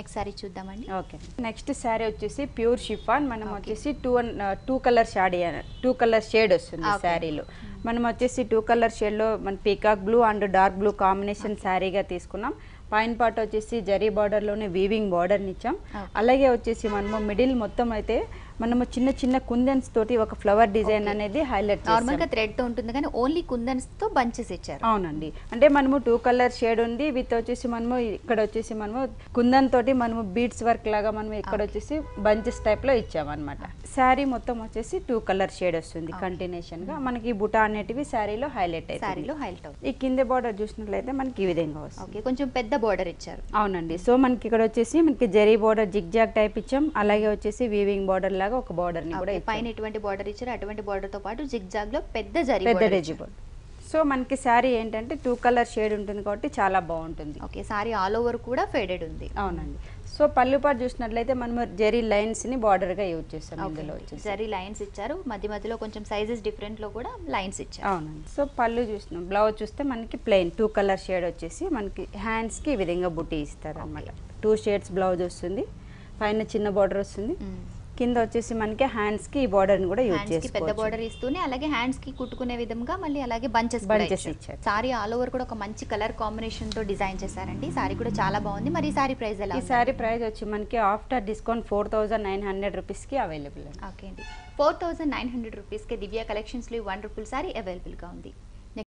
Next sorry చూద్దామండి. Okay, next sari వచ్చేసి pure chiffon. మనం వచ్చేసి టూ కలర్ షేడ్ వస్తుంది శారీలో. మనం వచ్చేసి 2 కలర్ షేడ్లో మన peacock blue and dark blue combination శారీగా తీసుకున్నాం. పైన పార్ట్ వచ్చేసి జరీ బార్డర్లోనే వీవింగ్ బార్డర్ని ఇచ్చాం. అలాగే వచ్చేసి మనము మిడిల్ మొత్తం అయితే మనము చిన్న చిన్న కుందన్స్ తోటి ఒక ఫ్లవర్ డిజైన్ అనేది హైలైట్ చేస్తాం. నార్మల్గా థ్రెడ్తో ఉంటుంది కానీ ఓన్లీ కుందన్స్తో బంచెస్ ఇచ్చారు. అవునండి, అంటే మనము 2 కలర్ షేడ్ ఉంది విత్ వచ్చేసి మనము ఇక్కడ వచ్చేసి మనము కుందన్ తోటి మనము బీడ్స్ వర్క్ లాగా మనం ఇక్కడ వచ్చేసి బంచెస్ టైప్లో ఇచ్చామన్నమాట. శారీ మొత్తం వచ్చేసి 2 కలర్ షేడ్ వస్తుంది కంటిన్యూషన్గా. మనకి బుటా అనేటివి శారీలో హైలైట్ అవుతుంది. ఈ కింద బార్డర్ చూసినట్లయితే మనకి ఈ విధంగా వస్తుంది. కొంచెం పెద్ద బార్డర్ ఇచ్చారు. అవునండి, సో మనకి ఇక్కడ వచ్చేసి మనకి zari border zigzag type ఇచ్చాం. అలాగే వచ్చేసి వీవింగ్ బార్డర్ లాగా ఒక బార్డర్ ని కూడా పైన ఎటువంటి బార్డర్ ఇచ్చారు, అటువంటి బార్డర్ తో పాటు జిగ్ జాగ్ లో పెద్ద జరీ బార్డర్. సో మనకి శారీ ఏంటంటే 2 కలర్ షేడ్ ఉంటుంది కాబట్టి చాలా బాగుంటుంది. ఓకే, శారీ ఆల్ ఓవర్ కూడా ఫేడెడ్ ఉంది. అవునండి, సో పళ్ళు పాటు చూసినట్లయితే మనం జరీ లైన్స్ ని బార్డర్ గా యూజ్ చేస్తాం. ఇందులో వచ్చేసి జరీ లైన్స్ ఇచ్చారు, మధ్య మధ్యలో కొంచెం సైజెస్ డిఫరెంట్ లో కూడా లైన్స్ ఇచ్చారు. అవునండి, సో పళ్ళు చూస్తున్నాం. బ్లౌజ్ చూస్తే మనకి ప్లెయిన్ 2 కలర్ షేడ్ వచ్చేసి మనకి హ్యాండ్స్ కి ఈ విధంగా బుట్టి ఇస్తారు అన్నమాట. 2 షేడ్స్ బ్లౌజ్ వస్తుంది, పైన చిన్న బార్డర్ వస్తుంది, కింద వచ్చేసి మనకి హ్యాండ్స్ కి ఈ బార్డర్ ని కూడా యూజ్ చేసుకోవచ్చు. పెద్ద బార్డర్ ఇస్తూనే అలాగే హ్యాండ్స్ కి కుట్టుకునే విధంగా మళ్ళీ అలాగే బంచెస్ ఇచ్చారు. సారీ ఆల్ ఓవర్ కూడా ఒక మంచి కలర్ కాంబినేషన్ తో డిజైన్ చేశారండి. సారీ కూడా చాలా బాగుంది. మరి ఈ సారీ ప్రైస్ ఎలా? ఈ సారీ ప్రైస్ వచ్చి మనకి ఆఫ్టర్ డిస్కౌంట్ 4900 రూపీస్ కి అవైలబుల్. ఓకే అండి, 4900 రూపీస్ కి దివ్య కలెక్షన్స్ లో 1 రూపీస్ సారీ అవైలబుల్ గా ఉంది.